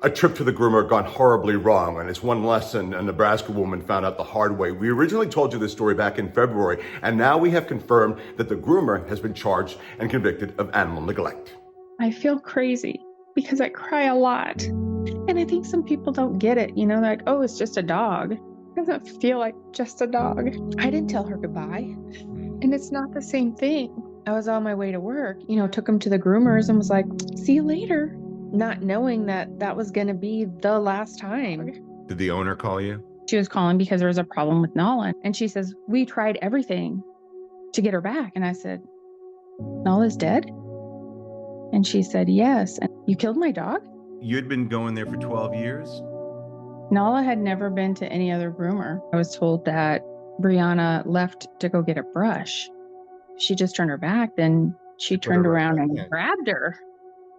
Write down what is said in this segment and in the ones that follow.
A trip to the groomer gone horribly wrong, and it's one lesson a Nebraska woman found out the hard way. We originally told you this story back in February, and now we have confirmed that the groomer has been charged and convicted of animal neglect. I feel crazy because I cry a lot. And I think some people don't get it. They're like, oh, it's just a dog. It doesn't feel like just a dog. I didn't tell her goodbye. And it's not the same thing. I was on my way to work, took him to the groomers and was like, see you later. Not knowing that was going to be the last time. Did the owner call you? She was calling because there was a problem with Nala. And she says, we tried everything to get her back. And I said, Nala's dead? And she said, yes. And you killed my dog? You'd been going there for 12 years? Nala had never been to any other groomer. I was told that Brianna left to go get a brush. She just turned her back. Then she turned around and grabbed her.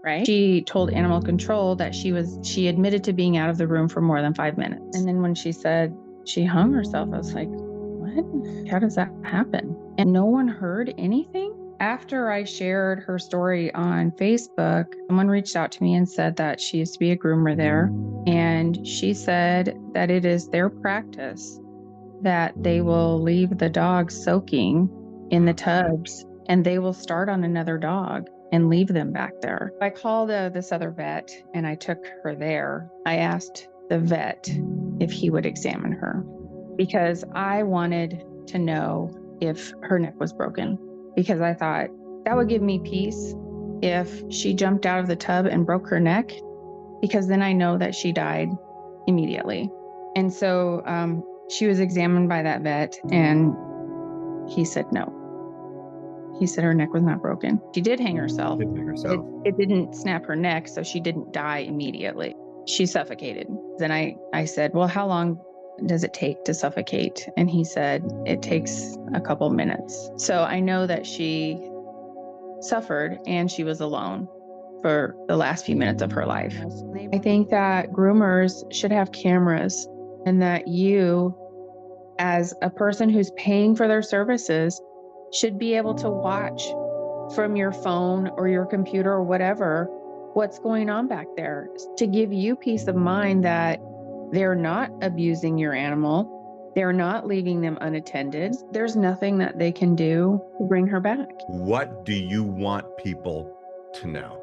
Right? She told animal control that she admitted to being out of the room for more than 5 minutes. And then when she said she hung herself, I was like, what? How does that happen? And no one heard anything? After I shared her story on Facebook, someone reached out to me and said that she used to be a groomer there. And she said that it is their practice that they will leave the dog soaking in the tubs and they will start on another dog and leave them back there. I called this other vet and I took her there. I asked the vet if he would examine her because I wanted to know if her neck was broken, because I thought that would give me peace if she jumped out of the tub and broke her neck, because then I know that she died immediately. And so she was examined by that vet and he said no. He said her neck was not broken. She did hang herself. It didn't snap her neck, so she didn't die immediately. She suffocated. Then I said, well, how long does it take to suffocate? And he said, it takes a couple minutes. So I know that she suffered and she was alone for the last few minutes of her life. I think that groomers should have cameras, and that you, as a person who's paying for their services, should be able to watch from your phone or your computer or whatever what's going on back there, to give you peace of mind that they're not abusing your animal, they're not leaving them unattended. There's nothing that they can do to bring her back. What do you want people to know?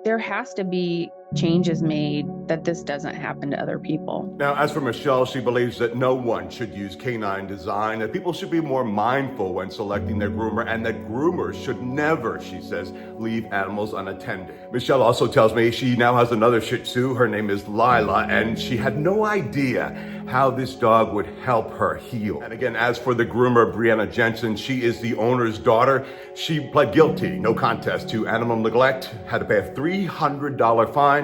There has to be changes made that this doesn't happen to other people. Now, as for Michelle, she believes that no one should use Canine Design, that people should be more mindful when selecting their groomer, and that groomers should never, she says, leave animals unattended. Michelle also tells me she now has another Shih Tzu. Her name is Lila, and she had no idea how this dog would help her heal. And again, as for the groomer, Brianna Jensen, she is the owner's daughter. She pled guilty, no contest, to animal neglect, had to pay a $300 fine,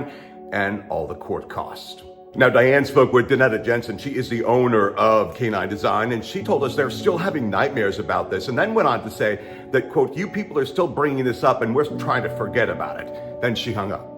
and all the court costs. Now, Diane spoke with Danetta Jensen. She is the owner of Canine Design, and she told us they're still having nightmares about this, and then went on to say that, quote, you people are still bringing this up and we're trying to forget about it. Then she hung up.